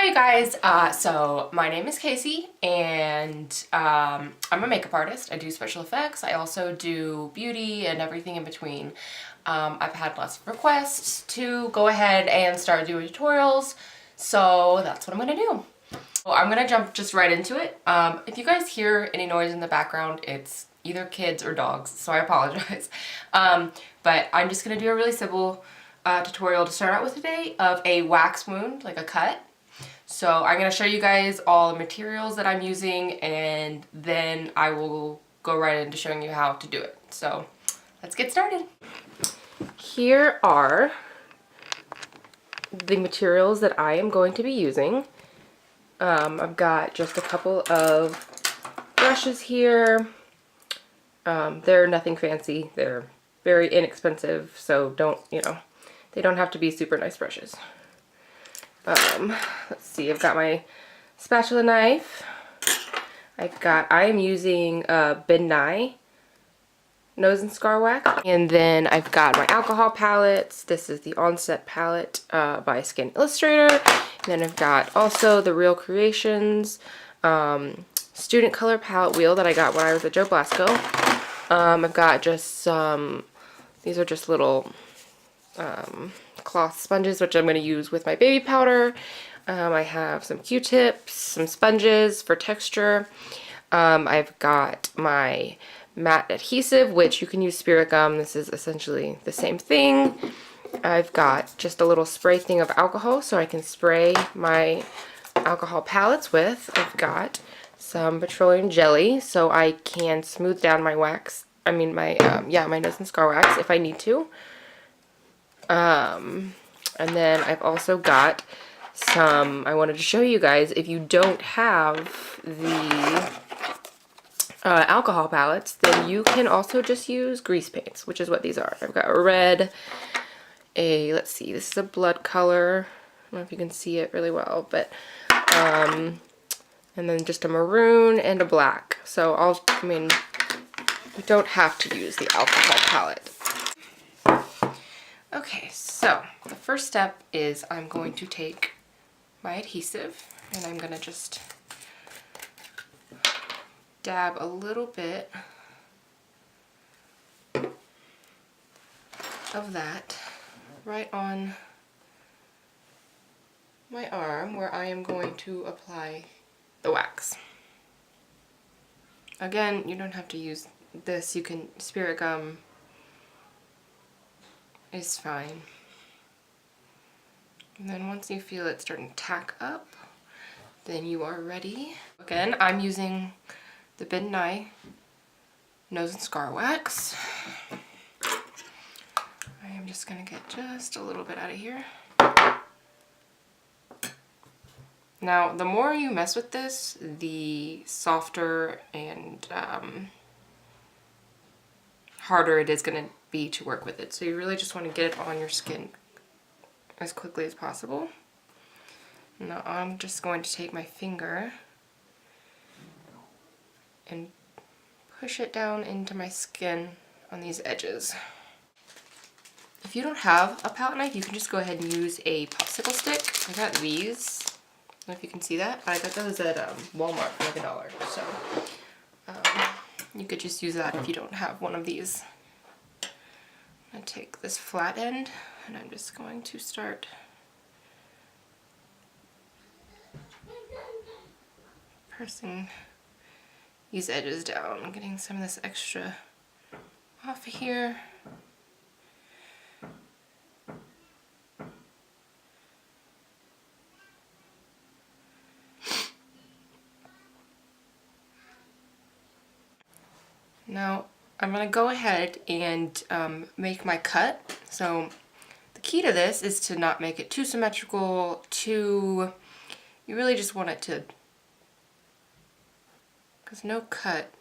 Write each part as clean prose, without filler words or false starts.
Hi guys, so my name is Casey and I'm a makeup artist. I do special effects. I also do beauty and everything in between. I've had lots of requests to go ahead and start doing tutorials, so that's what I'm gonna do. Well, I'm gonna jump just right into it. If you guys hear any noise in the background, it's either kids or dogs, so I apologize. But I'm just gonna do a really simple tutorial to start out with today of a wax wound, like a cut. So I'm going to show you guys all the materials that I'm using, and then I will go right into showing you how to do it. So let's get started. Here are the materials that I am going to be using. I've got just a couple of brushes here. They're nothing fancy. They're very inexpensive, so they don't have to be super nice brushes. Let's see, I've got my spatula knife. I am using didnt nose and scar wax. And then I've got my alcohol palettes. This is the Onset palette by Skin Illustrator. And then I've got also the Real Creations student color palette wheel that I got when I was at Joe Blasco. I've got just some, these are just little cloth sponges, which I'm going to use with my baby powder. I have some Q-tips, some sponges for texture. I've got my matte adhesive, which you can use spirit gum. This is essentially the same thing. I've got just a little spray thing of alcohol so I can spray my alcohol palettes with. I've got some petroleum jelly so I can smooth down my wax, my nose and scar wax if I need to. And then I've also got some, I wanted to show you guys, if you don't have the alcohol palettes, then you can also just use grease paints, which is what these are. I've got a red, let's see, this is a blood color. I don't know if you can see it really well, but, and then just a maroon and a black. So you don't have to use the alcohol palette. Okay, so the first step is I'm going to take my adhesive and I'm going to just dab a little bit of that right on my arm where I am going to apply the wax. Again, you don't have to use this. You can, spirit gum is fine. And then once you feel it starting to tack up, then you are ready. Again, I'm using the didnt nose and scar wax. I am just going to get just a little bit out of here. Now, the more you mess with this, the softer and harder it is going to be to work with it. So you really just want to get it on your skin as quickly as possible. Now I'm just going to take my finger and push it down into my skin on these edges. If you don't have a palette knife, you can just go ahead and use a popsicle stick. I got these. I don't know if you can see that, but I got those at Walmart for like $1. So you could just use that if you don't have one of these. I'm going to take this flat end and I'm just going to start pressing these edges down. I'm getting some of this extra off of here. Now I'm going to go ahead and make my cut. So the key to this is to not make it too symmetrical, you really just want it to, because no cut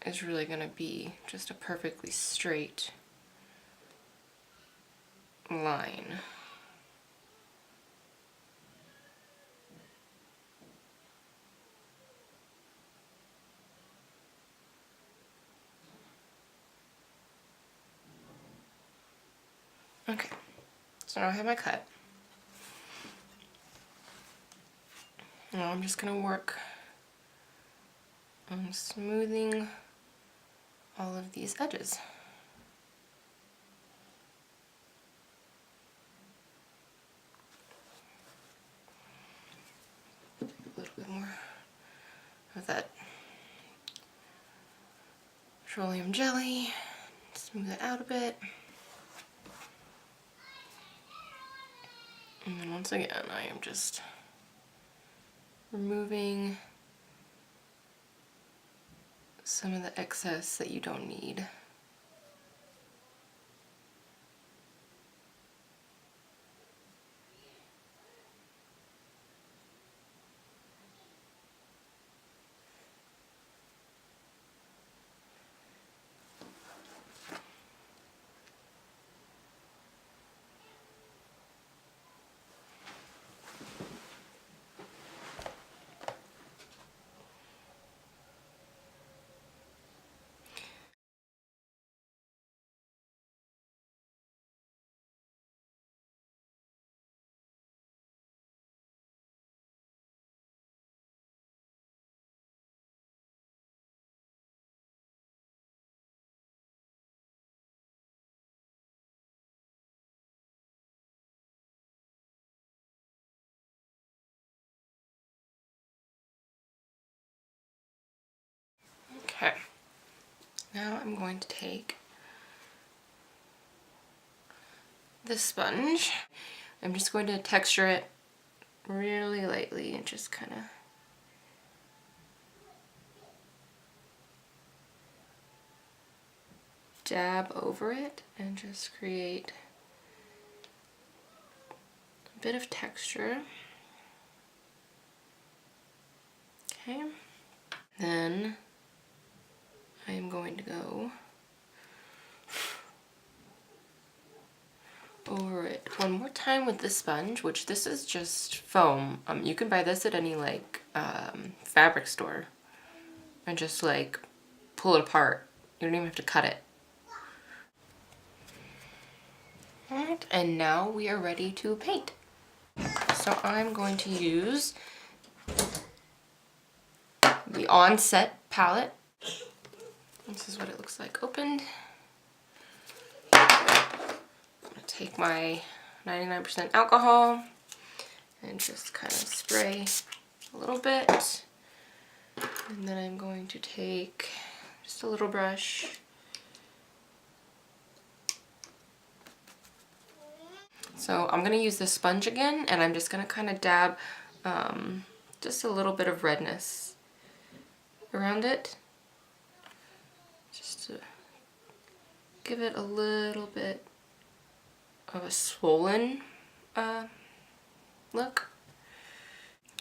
is really going to be just a perfectly straight line. Okay, so now I have my cut. Now I'm just going to work on smoothing all of these edges. A little bit more of that petroleum jelly. Smooth it out a bit. And then once again, I am just removing some of the excess that you don't need. Okay, now I'm going to take this sponge. I'm just going to texture it really lightly and just kind of dab over it and just create a bit of texture. Okay, then I'm going to go over it one more time with the sponge, which this is just foam. You can buy this at any like fabric store and just like pull it apart. You don't even have to cut it. Alright, and now we are ready to paint. So I'm going to use the Onset palette. This is what it looks like opened. I'm going to take my 99% alcohol and just kind of spray a little bit. And then I'm going to take just a little brush. So I'm going to use the sponge again, and I'm just going to kind of dab just a little bit of redness around it, just to give it a little bit of a swollen look.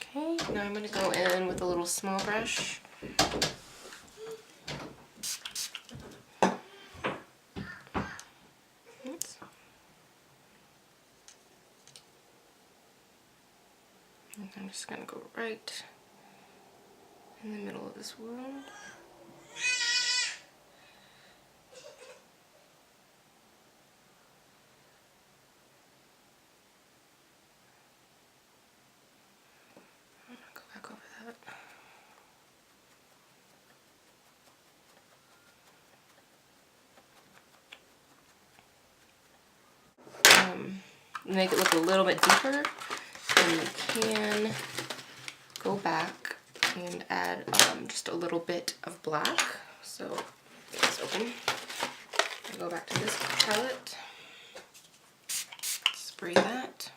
Okay, now I'm going to go in with a little small brush. Oops. And I'm just going to go right in the middle of this wound. I'm going to go back over that. Make it look a little bit deeper, and you can go back and add just a little bit of black. So get this open. I go back to this palette, spray that,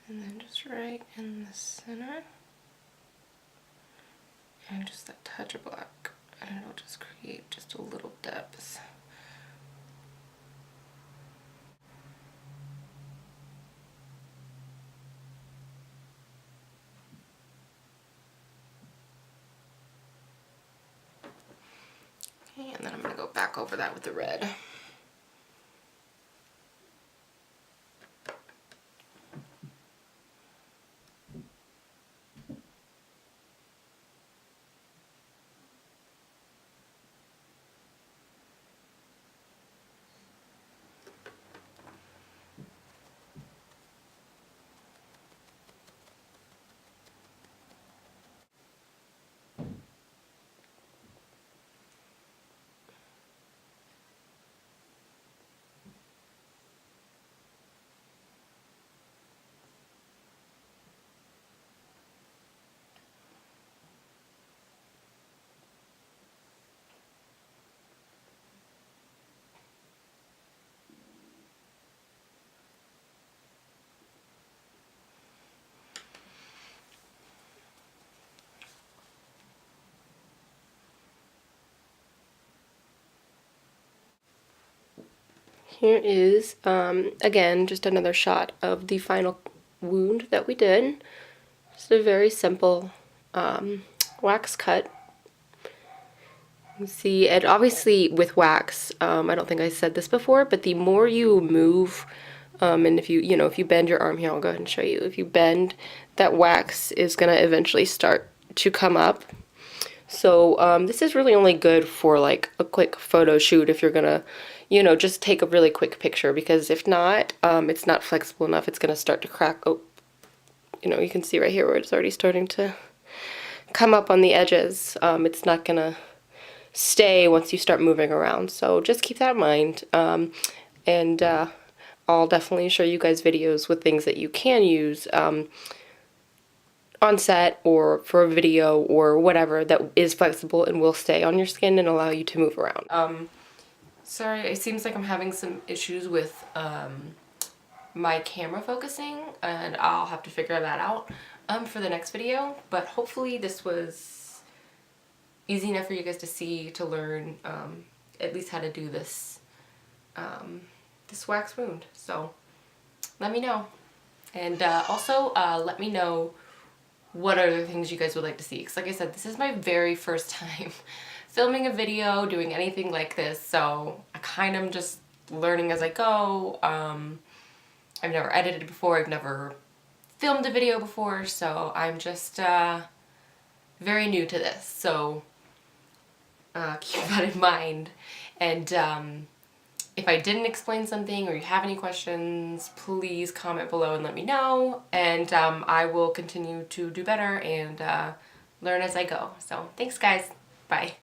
and then just right in the center, and just that touch of black, and it'll just create just a little depth. Okay, and then I'm going to go back over that with the red. here is, again, just another shot of the final wound that we did. Just a very simple wax cut. You see, and obviously with wax, I don't think I said this before, but the more you move, and if you bend your arm here, I'll go ahead and show you. If you bend, that wax is gonna eventually start to come up. So this is really only good for like a quick photo shoot if you're gonna, just take a really quick picture, because if not, it's not flexible enough. It's gonna start to crack. Oh, you can see right here where it's already starting to come up on the edges. It's not gonna stay once you start moving around. So just keep that in mind. And I'll definitely show you guys videos with things that you can use on set or for a video or whatever that is flexible and will stay on your skin and allow you to move around. Sorry, it seems like I'm having some issues with my camera focusing, and I'll have to figure that out for the next video, but hopefully this was easy enough for you guys to see, to learn at least how to do this this wax wound. So let me know, and also let me know what other things you guys would like to see, because like I said, this is my very first time filming a video, doing anything like this, so I kind of just learning as I go. I've never edited before, I've never filmed a video before, so I'm just very new to this, so keep that in mind. And if I didn't explain something or you have any questions, please comment below and let me know, and I will continue to do better and learn as I go. So thanks guys, bye.